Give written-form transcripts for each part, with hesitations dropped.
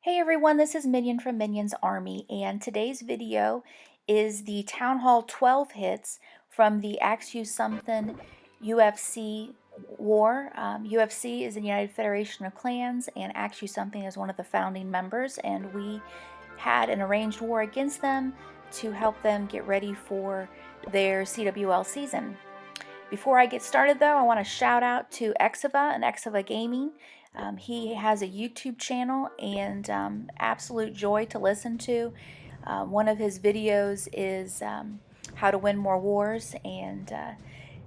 Hey everyone, this is Minion from Minion's Army, and today's video is the Town Hall 12 hits from the AxeYouSomethin UFC war. UFC is the United Federation of Clans, and AxeYouSomethin is one of the founding members, and we had an arranged war against them to help them get ready for their CWL season. Before I get started though, I want to shout out to XasvA and XasvA Gaming. He has a YouTube channel and absolute joy to listen to. One of his videos is how to win more wars, and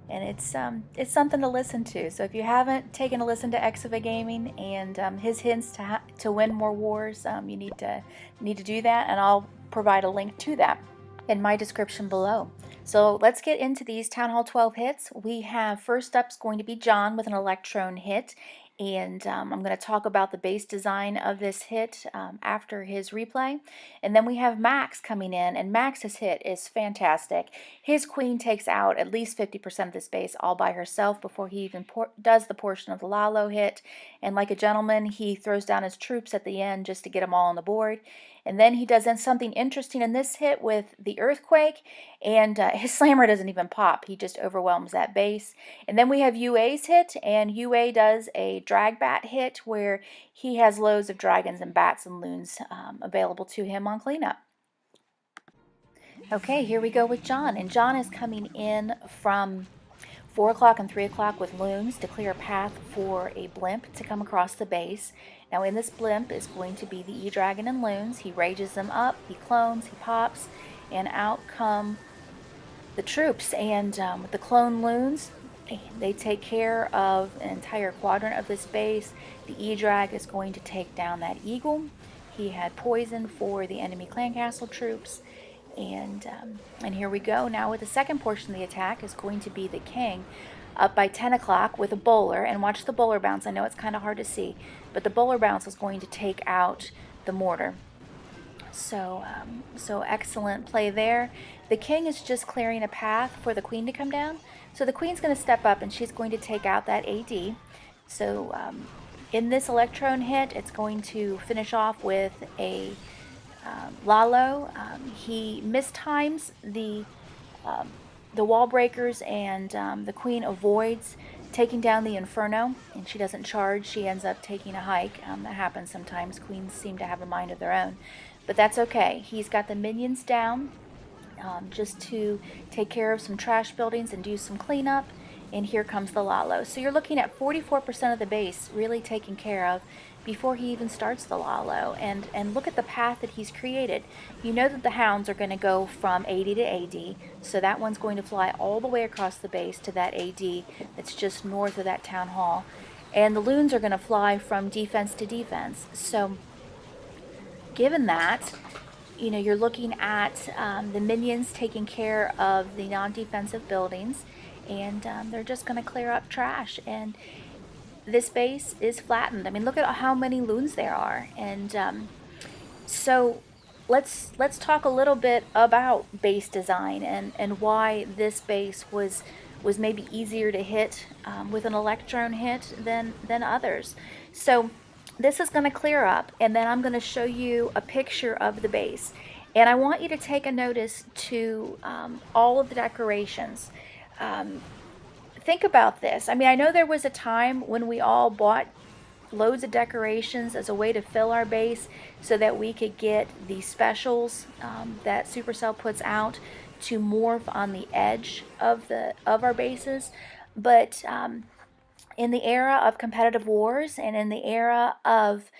it's something to listen to. So if you haven't taken a listen to XasvA Gaming and his hints to win more wars, you need to do that, and I'll provide a link to that in my description below. So let's get into these Town Hall 12 hits. We have first up is going to be John with an Electrone hit, and I'm going to talk about the base design of this hit after his replay. And then we have Max coming in, and Max's hit is fantastic. His queen takes out at least 50% of this base all by herself before he even does the portion of the LaLo hit. And like a gentleman, he throws down his troops at the end just to get them all on the board. And then he does something interesting in this hit with the earthquake, and his slammer doesn't even pop. He just overwhelms that base. And then we have UA's hit, and UA does a DragBat hit where he has loads of dragons and bats and loons available to him on cleanup. Okay, here we go with John, and John is coming in from 4 o'clock and 3 o'clock with loons to clear a path for a blimp to come across the base. Now in this blimp is going to be the E-Dragon and loons. He rages them up, he clones, he pops, and out come the troops. And with the clone loons, they take care of an entire quadrant of this base. The E-Drag is going to take down that eagle. He had poison for the enemy clan castle troops. And here we go. Now with the second portion of the attack is going to be the king up by 10 o'clock with a bowler. And watch the bowler bounce. I know it's kind of hard to see, but the bowler bounce is going to take out the mortar. So excellent play there. The king is just clearing a path for the queen to come down. So the queen's going to step up and she's going to take out that AD. So in this Electrone hit, it's going to finish off with a LaLo. He mistimes the wall breakers, and the queen avoids taking down the Inferno, and she doesn't charge. She ends up taking a hike. That happens sometimes. Queens seem to have a mind of their own, but that's okay. He's got the minions down just to take care of some trash buildings and do some cleanup. And here comes the LaLo. So you're looking at 44% of the base really taken care of before he even starts the LaLo. And look at the path that he's created. You know that the hounds are going to go from AD to AD, so that one's going to fly all the way across the base to that AD that's just north of that town hall. And the loons are going to fly from defense to defense. So given that, you know, you're looking at the minions taking care of the non-defensive buildings, and they're just going to clear up trash. And this base is flattened. I mean, look at how many loons there are. And so let's talk a little bit about base design and why this base was maybe easier to hit with an Electrone hit than others. So this is going to clear up, and then I'm going to show you a picture of the base. And I want you to take a notice to all of the decorations. Think about this. I mean, I know there was a time when we all bought loads of decorations as a way to fill our base so that we could get the specials that Supercell puts out to morph on the edge of our bases. But in the era of competitive wars and in the era of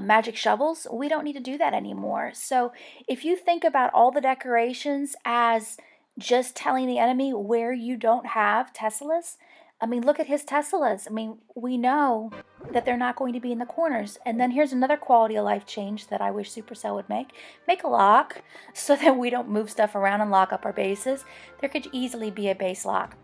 magic shovels, we don't need to do that anymore. So if you think about all the decorations as just telling the enemy where you don't have Teslas, I mean, look at his Teslas. I mean, we know that they're not going to be in the corners. And then here's another quality of life change that I wish Supercell would make. Make a lock so that we don't move stuff around and lock up our bases. There could easily be a base lock.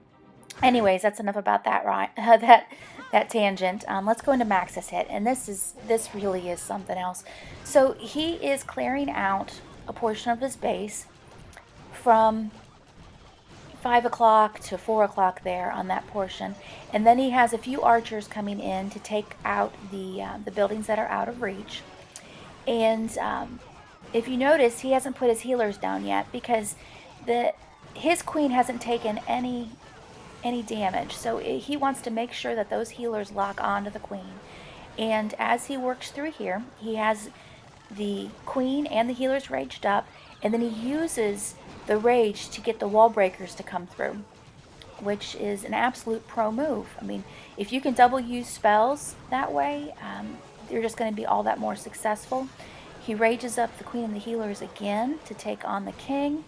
Anyways, that's enough about that, right? that tangent. Let's go into Max's hit, and this really is something else. So he is clearing out a portion of his base from 5 o'clock to 4 o'clock there on that portion, and then he has a few archers coming in to take out the buildings that are out of reach. And if you notice, he hasn't put his healers down yet because his queen hasn't taken any damage. So he wants to make sure that those healers lock onto the queen. And as he works through here, he has the queen and the healers raged up, and then he uses the rage to get the wall breakers to come through, which is an absolute pro move. I mean, if you can double use spells that way, you're just going to be all that more successful. He rages up the queen and the healers again to take on the king.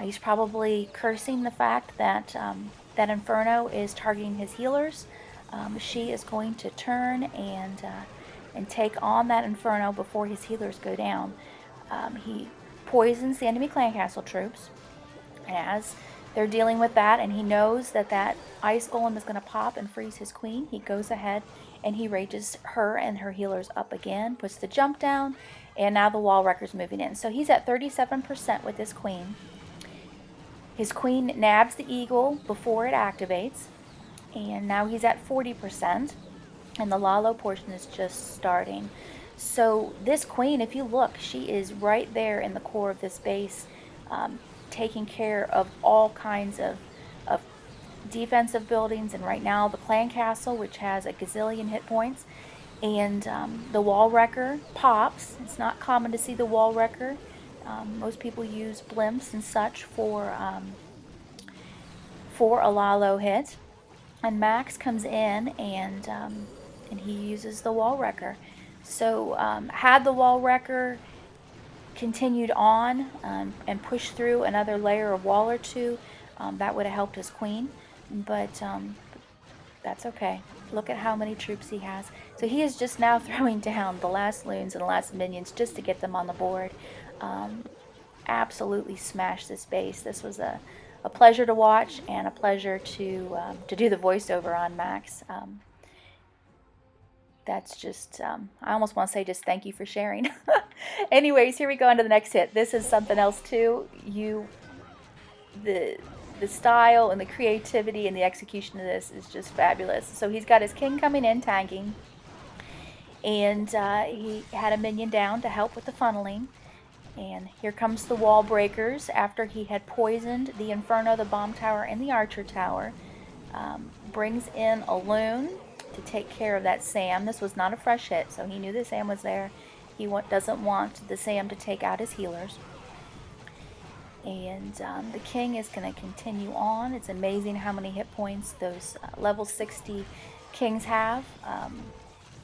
He's probably cursing the fact that that Inferno is targeting his healers. She is going to turn and take on that Inferno before his healers go down. He poisons the enemy clan castle troops. And as they're dealing with that, and he knows that that ice golem is going to pop and freeze his queen, he goes ahead and he rages her and her healers up again, puts the jump down, and now the wall wrecker's moving in. So he's at 37% with his queen. His queen nabs the eagle before it activates, and now he's at 40%, and the LaLo portion is just starting. So this queen, if you look, she is right there in the core of this base, taking care of all kinds of defensive buildings, and right now the clan castle, which has a gazillion hit points, and the wall wrecker pops. It's not common to see the wall wrecker. Most people use blimps and such for a LaLo hit, and Max comes in and he uses the wall wrecker. So had the wall wrecker continued on and pushed through another layer of wall or two, that would have helped his queen, but that's okay. Look at how many troops he has. So he is just now throwing down the last loons and the last minions just to get them on the board. Absolutely smashed this base. This was a pleasure to watch and a pleasure to do the voiceover on Max. That's just, I almost want to say just thank you for sharing. Anyways, here we go into the next hit. This is something else too. The style and the creativity and the execution of this is just fabulous. So he's got his king coming in, tanking, and he had a minion down to help with the funneling. And here comes the wall breakers after he had poisoned the Inferno, the bomb tower, and the archer tower. Brings in a loon to take care of that Sam. This was not a fresh hit, so he knew the Sam was there. He doesn't want the Sam to take out his healers. And the king is going to continue on. It's amazing how many hit points those level 60 kings have.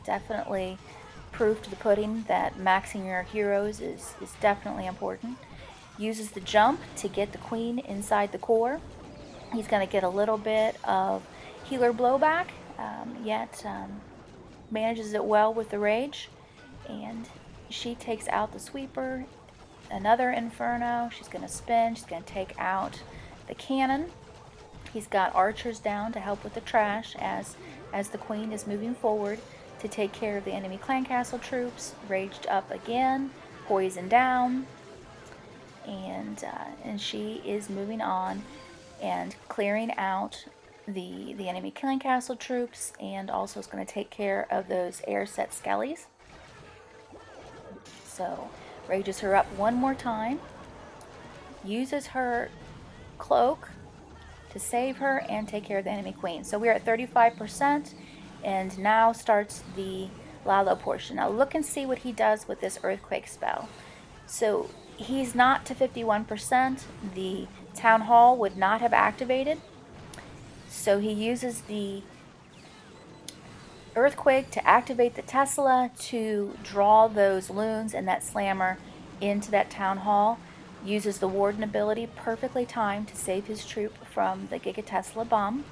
Definitely proof to the pudding that maxing your heroes is definitely important. Uses the jump to get the queen inside the core. He's going to get a little bit of healer blowback, yet manages it well with the rage. And she takes out the sweeper. Another Inferno. She's going to spin. She's going to take out the cannon. He's got archers down to help with the trash as the queen is moving forward to take care of the enemy clan castle troops. Raged up again, poison down, and she is moving on and clearing out the enemy clan castle troops, and also is going to take care of those air set skellies. So rages her up one more time, uses her cloak to save her and take care of the enemy queen. So we're at 35%. And now starts the LaLo portion. Now look and see what he does with this earthquake spell. So he's not to 51%. The town hall would not have activated. So he uses the earthquake to activate the Tesla to draw those loons and that slammer into that town hall. Uses the warden ability, perfectly timed to save his troop from the Giga Tesla bomb.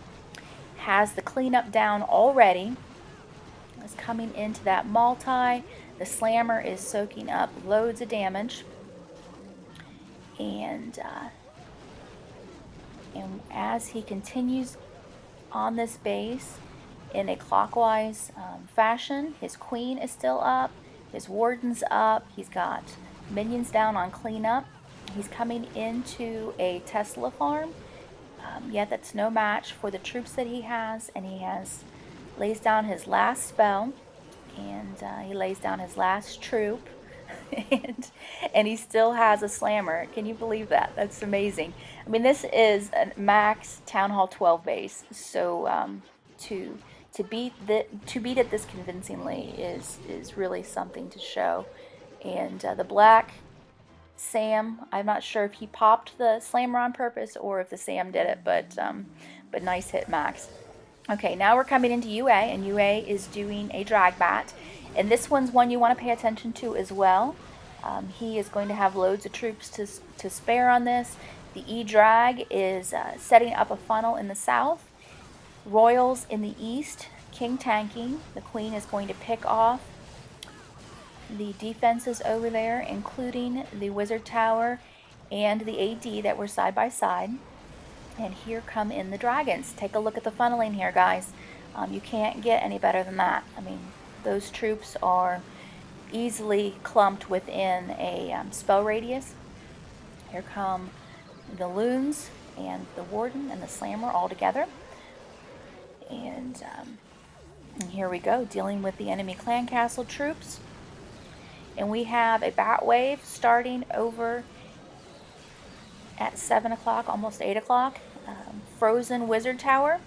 Has the cleanup down already. Is coming into that multi. The slammer is soaking up loads of damage. And as he continues on this base in a clockwise fashion, his queen is still up. His warden's up. He's got minions down on cleanup. He's coming into a Tesla farm. Yet that's no match for the troops that he has, and he lays down his last spell, and he lays down his last troop and he still has a slammer. Can you believe that? That's amazing. I mean, this is a max Town Hall 12 base, so to to beat it this convincingly is really something to show. And the black Sam, I'm not sure if he popped the slammer on purpose or if the Sam did it, but nice hit, Max. Okay, now we're coming into UA, and UA is doing a DragBat, and this one's one you want to pay attention to as well. He is going to have loads of troops to spare on this. The E-Drag is setting up a funnel in the south, Royals in the east, King tanking. The Queen is going to pick off the defenses over there, including the Wizard Tower and the AD that were side by side. And here come in the dragons. Take a look at the funneling here, guys. You can't get any better than that. I mean, those troops are easily clumped within a spell radius. Here come the loons and the warden and the slammer all together. And here we go, dealing with the enemy clan castle troops. And we have a bat wave starting over at 7 o'clock, almost 8 o'clock. Frozen Wizard Tower.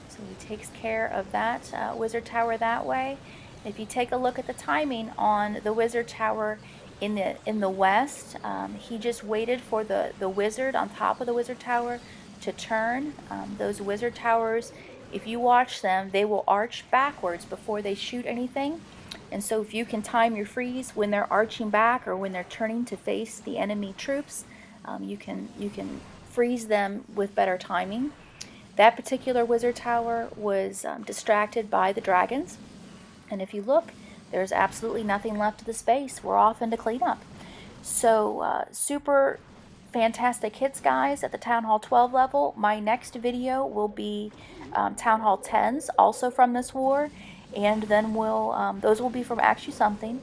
So he takes care of that Wizard Tower that way. If you take a look at the timing on the Wizard Tower in the west, he just waited for the wizard on top of the Wizard Tower to turn. Those Wizard Towers, if you watch them, they will arch backwards before they shoot anything. And so if you can time your freeze when they're arching back or when they're turning to face the enemy troops, you can freeze them with better timing. That particular Wizard Tower was distracted by the dragons. And if you look, there's absolutely nothing left of the space. We're off into cleanup. So super fantastic hits, guys, at the Town Hall 12 level. My next video will be Town Hall 10s, also from this war. And then those will be from AxeYouSomethin.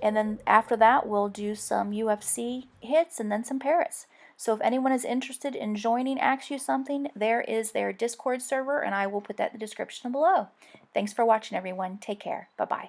And then after that, we'll do some UFC hits and then some Paris. So if anyone is interested in joining AxeYouSomethin, there is their Discord server, and I will put that in the description below. Thanks for watching, everyone. Take care. Bye-bye.